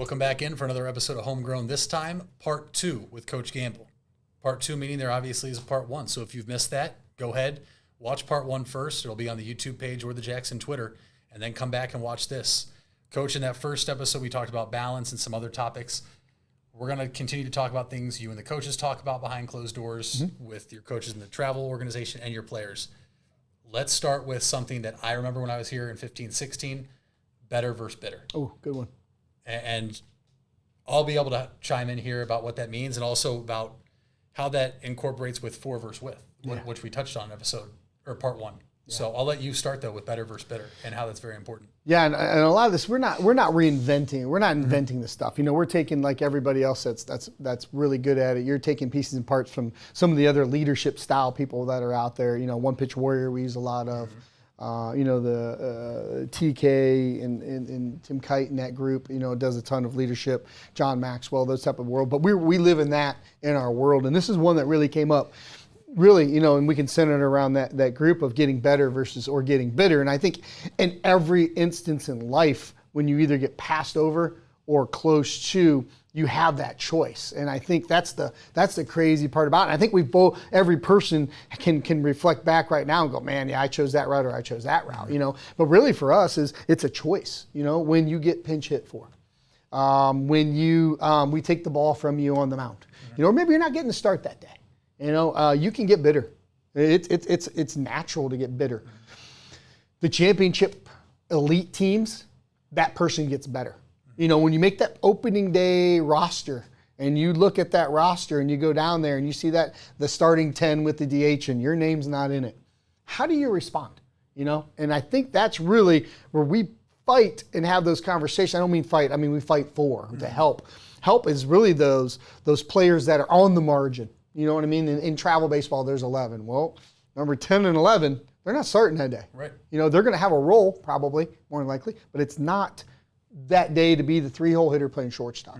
Welcome back in for another episode of Homegrown, this time part 2 with Coach Gamble. Part 2 meaning there obviously is a part 1, so if you've missed that, go ahead, watch part 1 first. It'll be on the YouTube page or the Jackson Twitter, and then come back and watch this. Coach, in that first episode, we talked about balance and some other topics. We're going to continue to talk about things you and the coaches talk about behind closed doors with your coaches in the travel organization and your players. Let's start with something that I remember when I was here in 15-16, better versus bitter. Oh, good one. And I'll be able to chime in here about what that means and also about how that incorporates with for versus with, which we touched on in episode or part 1. Yeah. So I'll let you start though with better versus bitter and how that's very important. Yeah, and a lot of this we're not reinventing. We're not inventing this stuff. You know, we're taking like everybody else that's really good at it. You're taking pieces and parts from some of the other leadership style people that are out there. You know, One Pitch Warrior we use a lot of. You know, the TK and Tim Kite and that group, you know, does a ton of leadership. John Maxwell, those type of world. But we live in that in our world. And this is one that really came up, really, you know, and we can center it around that group of getting better versus or getting bitter. And I think in every instance in life, when you either get passed over or close to, you have that choice. And I think that's the crazy part about it. And I think every person can reflect back right now and go, man, yeah, I chose that route or I chose that route, you know. But really for us it's a choice, you know, when you get pinch hit for. When we take the ball from you on the mound. You know, or maybe you're not getting the start that day. You know, you can get bitter. It's natural to get bitter. The championship elite teams, that person gets better. You know, when you make that opening day roster and you look at that roster and you go down there and you see that the starting 10 with the DH and your name's not in it, how do you respond? You know, and I think that's really where we fight and have those conversations. I don't mean fight, I mean we fight for to help. Help is really those players that are on the margin. You know what I mean? In travel baseball, there's 11. Well, number 10 and 11, they're not starting that day. Right. You know, they're going to have a role probably, more than likely, but it's not that day to be the 3-hole hitter playing shortstop.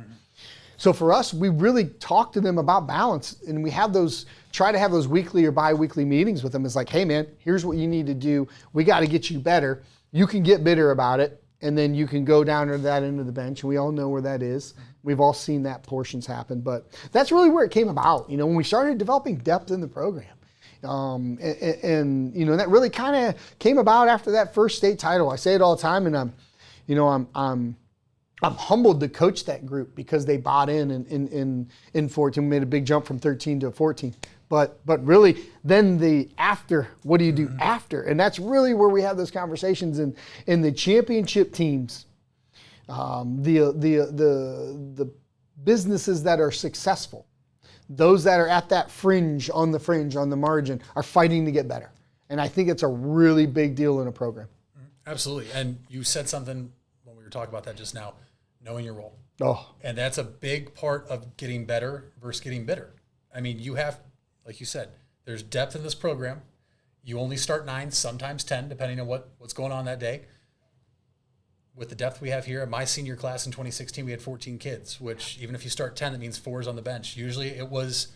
So for us, we really talk to them about balance, and we have try to have those weekly or bi-weekly meetings with them. It's like, hey man, here's what you need to do. We got to get you better. You can get bitter about it, and then you can go down to that end of the bench, and we all know where that is. We've all seen that portions happen, but that's really where it came about. You know, when we started developing depth in the program. And you know, that really kind of came about after that first state title. I say it all the time, and I'm humbled to coach that group because they bought in 14. We made a big jump from 13 to 14. But really, then what do you do after? And that's really where we have those conversations in the championship teams. The businesses that are successful, those that are at that fringe, on the margin, are fighting to get better. And I think it's a really big deal in a program. Absolutely. And you said something when we were talking about that just now, knowing your role. Oh. And that's a big part of getting better versus getting bitter. I mean, you have, like you said, there's depth in this program. You only start 9, sometimes 10, depending on what's going on that day. With the depth we have here, in my senior class in 2016, we had 14 kids, which even if you start 10, that means 4 is on the bench. Usually it was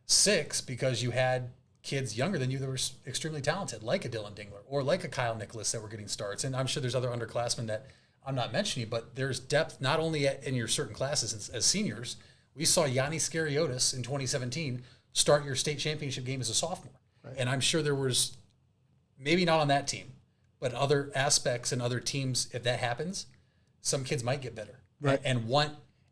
6 because you had kids younger than you that were extremely talented, like a Dylan Dingler or like a Kyle Nicholas that were getting starts. And I'm sure there's other underclassmen that I'm not mentioning, but there's depth not only in your certain classes as seniors. We saw Yanni Scariotis in 2017 start your state championship game as a sophomore. Right. And I'm sure there was, maybe not on that team, but other aspects and other teams, if that happens, some kids might get better. Right. And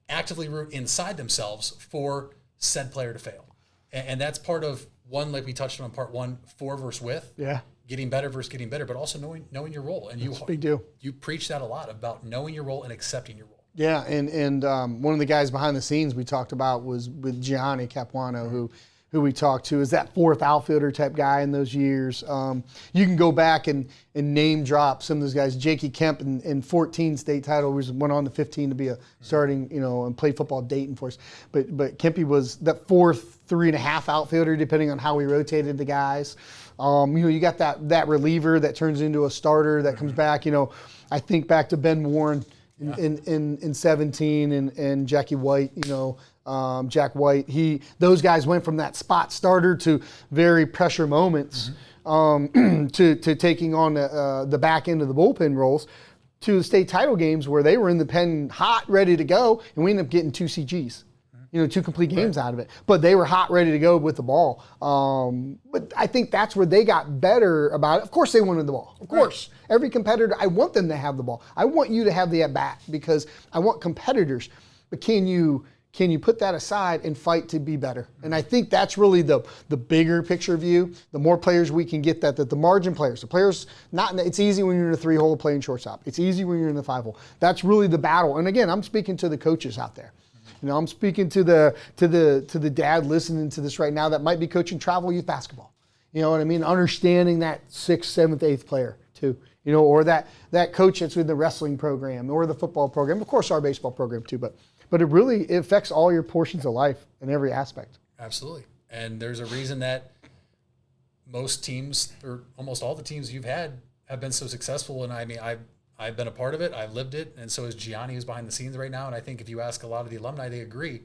actively root inside themselves for said player to fail. And that's part of one, like we touched on part 1, for versus with. Yeah. Getting better versus getting better, but also knowing your role. And that's a big deal. You preach that a lot about knowing your role and accepting your role. Yeah, and one of the guys behind the scenes we talked about was with Gianni Capuano, who we talked to, is that 4th outfielder type guy in those years. You can go back and name drop some of those guys. Jakey Kemp in 14 state title, went on to 15 to be a starting, you know, and played football at Dayton for us. But Kempy was that 4th 3.5 outfielder, depending on how we rotated the guys. You know, you got that reliever that turns into a starter that comes back. You know, I think back to Ben Warren in 17 and Jackie White, you know, Jack White. Those guys went from that spot starter to very pressure moments to taking on the back end of the bullpen roles. to the state title games where they were in the pen hot, ready to go, and we ended up getting 2 CGs. 2 complete games out of it. But they were hot, ready to go with the ball. But I think that's where they got better about it. Of course they wanted the ball. Of course. Every competitor, I want them to have the ball. I want you to have the at-bat because I want competitors. But can you put that aside and fight to be better? And I think that's really the bigger picture view. The more players we can get that the margin players, it's easy when you're in a 3-hole playing shortstop. It's easy when you're in the 5-hole. That's really the battle. And again, I'm speaking to the coaches out there. I'm speaking to the dad listening to this right now that might be coaching travel youth basketball. You know what I mean? Understanding that 6th, 7th, 8th player too. Or that coach that's with the wrestling program or the football program. Of course, our baseball program too. But it affects all your portions of life in every aspect. Absolutely. And there's a reason that most teams, or almost all the teams you've had, have been so successful. And I mean, I've been a part of it. I've lived it. And so is Gianni, who's behind the scenes right now. And I think if you ask a lot of the alumni, they agree.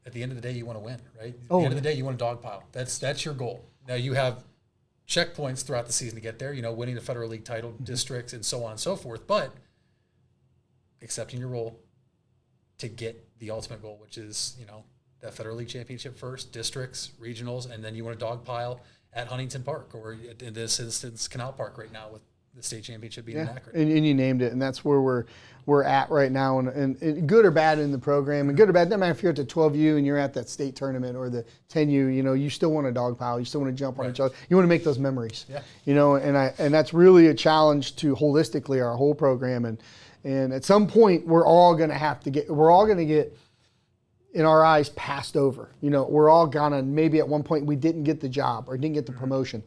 At the end of the day, you want to win, right? At the end of the day, you want to dogpile. That's your goal. Now, you have checkpoints throughout the season to get there, winning the Federal League title, districts, and so on and so forth. But accepting your role to get the ultimate goal, which is, that Federal League championship first, districts, regionals, and then you want to dogpile at Huntington Park, or in this instance, Canal Park right now with the state championship being in Akron. And you named it, and that's where we're at right now, and good or bad in the program, and good or bad, no matter if you're at the 12U and you're at that state tournament or the 10U, you still want to dogpile, you still want to jump on each other, you want to make those memories, and that's really a challenge to holistically our whole program, and at some point we're all going to get in our eyes passed over. We're all gonna, maybe at one point we didn't get the job or didn't get the promotion,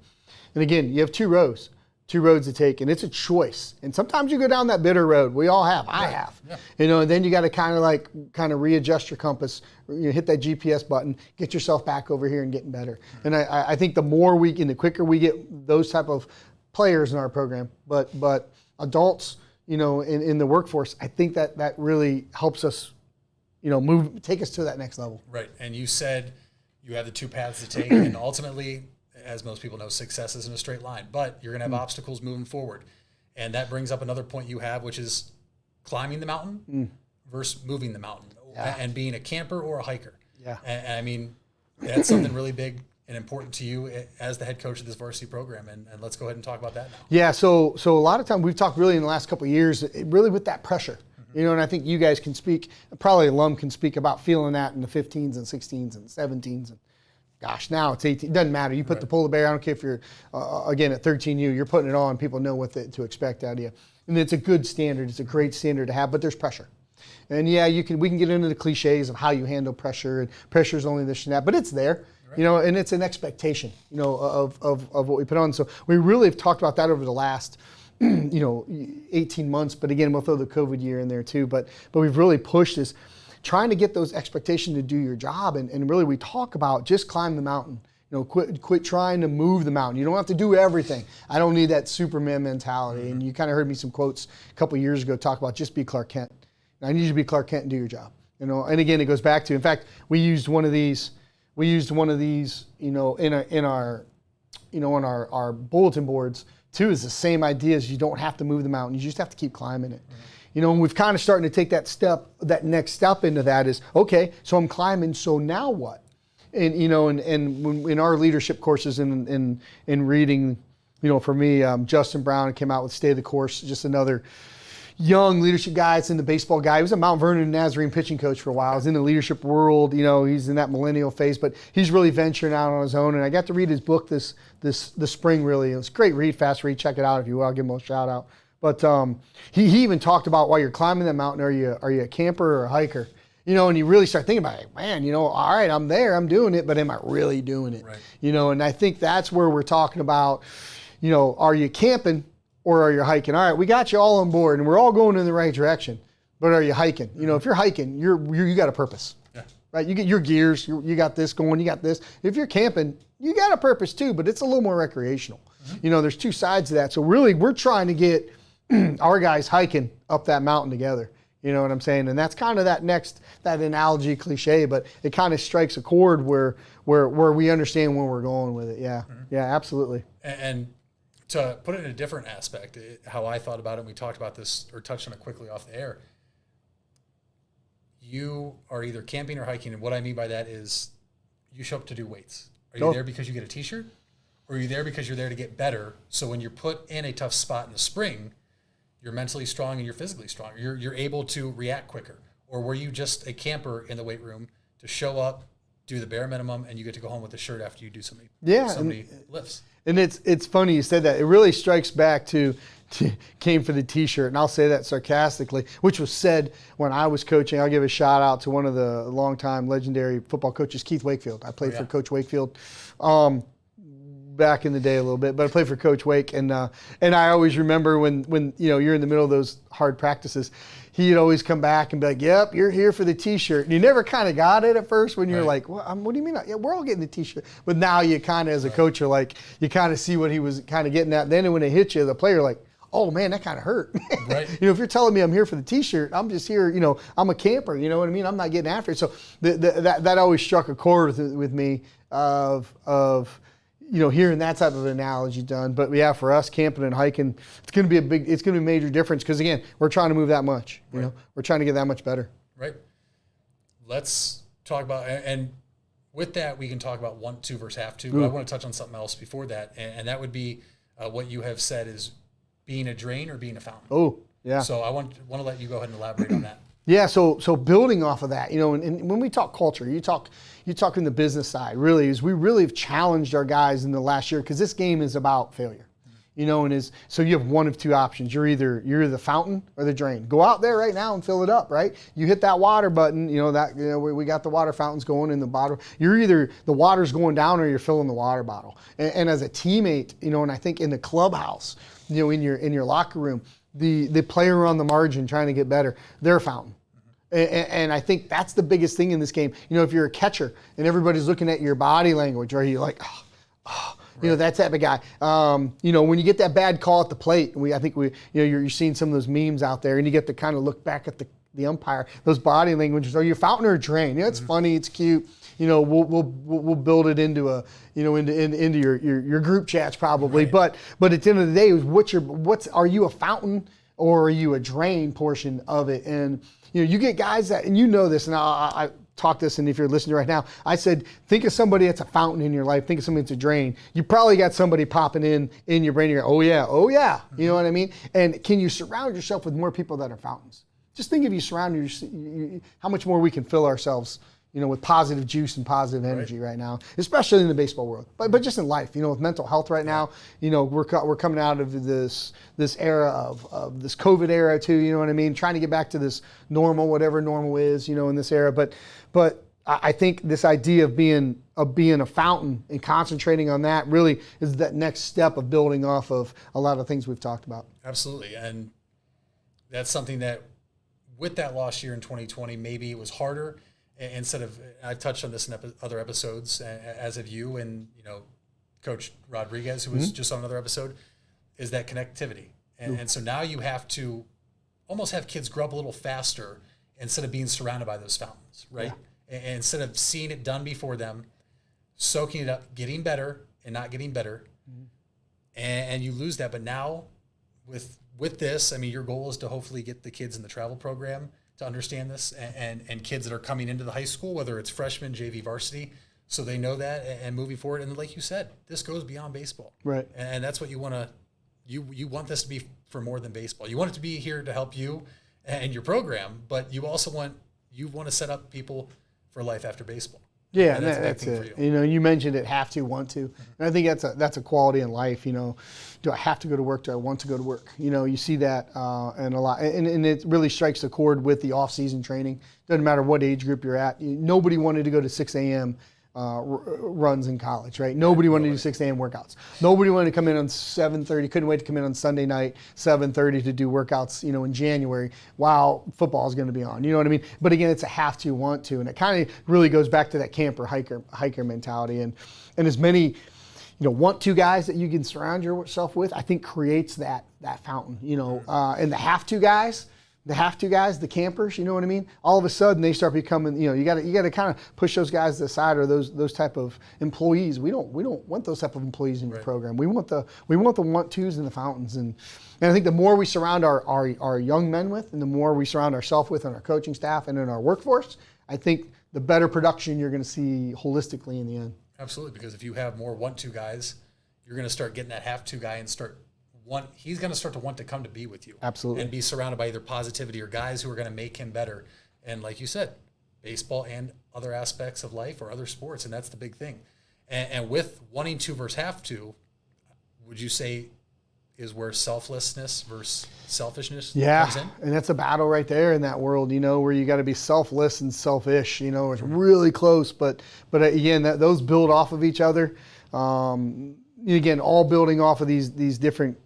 and again, you have two roads to take, and it's a choice. And sometimes you go down that bitter road. We all have. I have. Yeah. And then you got to kind of readjust your compass. Hit that GPS button, get yourself back over here and getting better. And I think the quicker we get those type of players in our program, but adults, in the workforce, I think that really helps us, take us to that next level. Right. And you said you have the 2 paths to take, and ultimately, as most people know, success isn't a straight line, but you're going to have obstacles moving forward. And that brings up another point you have, which is climbing the mountain versus moving the mountain and being a camper or a hiker. Yeah. And I mean, that's something really big and important to you as the head coach of this varsity program. And let's go ahead and talk about that now. Yeah. So a lot of time we've talked really in the last couple of years, really with that pressure, and I think you guys can speak, probably alum can speak about feeling that in the 15s and 16s and 17s. And gosh, now it's 18. It doesn't matter. You put the polar bear. I don't care if you're, again, at 13U, you're putting it on. People know what to expect out of you. And it's a good standard. It's a great standard to have, but there's pressure. And we can get into the cliches of how you handle pressure, and pressure's only this and that, but it's there, and it's an expectation, of what we put on. So we really have talked about that over the last, 18 months, but again, we'll throw the COVID year in there too. But we've really pushed this, trying to get those expectations to do your job. And really we talk about just climb the mountain. Quit trying to move the mountain. You don't have to do everything. I don't need that Superman mentality. And you kind of heard me some quotes a couple of years ago talk about just be Clark Kent. And I need you to be Clark Kent and do your job. And again, it goes back to, in fact, we used one of these, in our bulletin boards too, is the same idea as you don't have to move the mountain. You just have to keep climbing it. And we've kind of starting to take that next step into that is, okay, so I'm climbing, so now what? And, and when, in our leadership courses in reading, for me, Justin Brown came out with Stay the Course, just another young leadership guy. It's in the baseball guy. He was a Mount Vernon Nazarene pitching coach for a while. He's in the leadership world. He's in that millennial phase, but he's really venturing out on his own. And I got to read his book this spring, really. It was a great read, fast read. Check it out if you will. I'll give him a shout out. But he even talked about while you're climbing that mountain, are you a camper or a hiker? And you really start thinking about it. Man, all right, I'm there, I'm doing it, but am I really doing it? Right. And I think that's where we're talking about, are you camping or are you hiking? All right, we got you all on board and we're all going in the right direction, but are you hiking? If you're hiking, you got a purpose, right? You get your gears, you got this going, you got this. If you're camping, you got a purpose too, but it's a little more recreational. There's two sides to that. So really, we're trying to get our guys hiking up that mountain together. You know what I'm saying? And that's kind of that analogy cliche, but it kind of strikes a chord where we understand where we're going with it. Yeah. Yeah, absolutely. And to put it in a different aspect, how I thought about it, and we talked about this or touched on it quickly off the air. You are either camping or hiking, and what I mean by that is you show up to do weights. Are you there because you get a t-shirt? Or are you there because you're there to get better? So when you're put in a tough spot in the spring, you're mentally strong and you're physically strong. You're able to react quicker. Or were you just a camper in the weight room to show up, do the bare minimum, and you get to go home with a shirt after you do so many lifts? And it's funny you said that. It really strikes back to came for the t-shirt, and I'll say that sarcastically, which was said when I was coaching. I'll give a shout out to one of the longtime legendary football coaches, Keith Wakefield. I played for Coach Wakefield back in the day a little bit, but I played for Coach Wake, and I always remember when you're in the middle of those hard practices, he'd always come back and be like, "Yep, you're here for the t-shirt." And you never kind of got it at first when you're like, "What do you mean?" Yeah, we're all getting the t-shirt. But now you kind of, as a coach, you're like, you kind of see what he was kind of getting at. Then when it hits you, the player like, "Oh man, that kind of hurt." Right. If you're telling me I'm here for the t-shirt, I'm just here, I'm a camper, you know what I mean? I'm not getting after it. So that always struck a chord with me of hearing that type of analogy done. But yeah, for us camping and hiking, it's going to be a major difference because again, we're trying to move that much, we're trying to get that much better. Right. Let's talk about, and with that, we can talk about want to versus have to, but I want to touch on something else before that. And that would be what you have said is being a drain or being a fountain. Oh, yeah. So I want to let you go ahead and elaborate on that. Yeah, so building off of that, and when we talk culture, you talk in the business side, really, is we really have challenged our guys in the last year because this game is about failure, so you have one of two options. You're either the fountain or the drain. Go out there right now and fill it up, right? You hit that water button, we got the water fountains going in the bottle. You're either the water's going down or you're filling the water bottle. And as a teammate, and I think in the clubhouse, in your locker room, the player on the margin trying to get better, they're a fountain. And I think that's the biggest thing in this game. If you're a catcher and everybody's looking at your body language, right? You're like, that type of guy. When you get that bad call at the plate, you're seeing some of those memes out there, and you get to kind of look back at the umpire. Those body languages. Are you a fountain or a drain? It's funny. It's cute. We'll build it into into your group chats probably. Right. But at the end of the day, are you a fountain or are you a drain portion of it? And you get guys that, and this, and I talk this, and if you're listening right now, I said, think of somebody that's a fountain in your life. Think of somebody that's a drain. You probably got somebody popping in your brain. You're, oh yeah. You know what I mean? And can you surround yourself with more people that are fountains? Just think if you surround how much more we can fill ourselves, with positive juice and positive energy right now, especially in the baseball world, but just in life, with mental health right now, we're coming out of this era of this COVID era too, you know what I mean? Trying to get back to this normal, whatever normal is, in this era. But I think this idea of being a fountain and concentrating on that really is that next step of building off of a lot of things we've talked about. Absolutely. And that's something that with that lost year in 2020, maybe it was harder. Instead of, I've touched on this in other episodes, as have you and Coach Rodriguez, who was just on another episode, is that connectivity. And so now you have to almost have kids grow up a little faster instead of being surrounded by those fountains, right? Yeah. And instead of seeing it done before them, soaking it up, getting better and not getting better, and you lose that. But now with this, your goal is to hopefully get the kids in the travel program to understand this, and kids that are coming into the high school, whether it's freshman, JV, varsity, so they know that and moving forward. And like you said, this goes beyond baseball. Right. And that's what you want to, you want this to be for more than baseball. You want it to be here to help you and your program, but you also want to set up people for life after baseball. Yeah, and that's it. You mentioned it, have to, want to. And I think that's a quality in life. Do I have to go to work? Do I want to go to work? You see that and a lot. And it really strikes a chord with the off-season training. Doesn't matter what age group you're at. Nobody wanted to go to 6 a.m. Runs in college, right? Nobody wanted to do 6 a.m. workouts. Nobody wanted to come in on 7:30. Couldn't wait to come in on Sunday night, 7:30 to do workouts, in January while football is going to be on. You know what I mean? But again, it's a have to, want to, and it kind of really goes back to that camper hiker mentality. And as many, want to guys that you can surround yourself with, I think creates that fountain. And the have to guys, the have to guys, the campers, you know what I mean? All of a sudden they start becoming, you got to kind of push those guys to the side, or those type of employees. We don't want those type of employees in your program. We want the want tos and the fountains. And I think the more we surround our young men with, and the more we surround ourselves with in our coaching staff and in our workforce, I think the better production you're going to see holistically in the end. Absolutely, because if you have more want-to guys, you're going to start getting that have-to guy and he's going to start to want to come to be with you. Absolutely. And be surrounded by either positivity or guys who are going to make him better. And like you said, baseball and other aspects of life or other sports, and that's the big thing. And with wanting to versus have to, would you say is where selflessness versus selfishness comes in? And that's a battle right there in that world, where you got to be selfless and selfish. It's really close, but again, those build off of each other. Again, all building off of these different,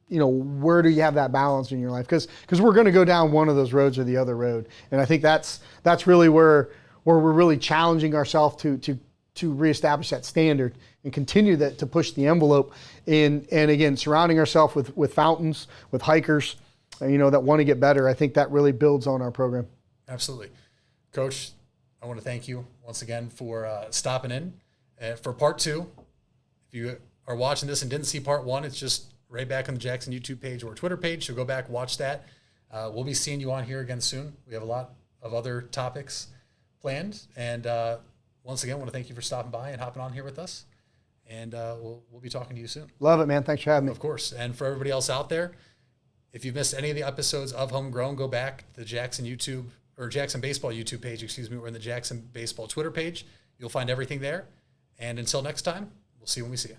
where do you have that balance in your life? Because we're going to go down one of those roads or the other road, and I think that's really where we're really challenging ourselves to reestablish that standard and continue to push the envelope. And again, surrounding ourselves with fountains, with hikers, that want to get better. I think that really builds on our program. Absolutely. Coach, I want to thank you once again for stopping in. For part 2, if you are watching this and didn't see part 1, it's just right back on the Jackson YouTube page or Twitter page. So go back, watch that. We'll be seeing you on here again soon. We have a lot of other topics planned. And once again, I want to thank you for stopping by and hopping on here with us. And we'll be talking to you soon. Love it, man. Thanks for having me. Of course. And for everybody else out there, if you've missed any of the episodes of Homegrown, go back to the Jackson Baseball YouTube page, or in the Jackson Baseball Twitter page. You'll find everything there. And until next time, we'll see you when we see you.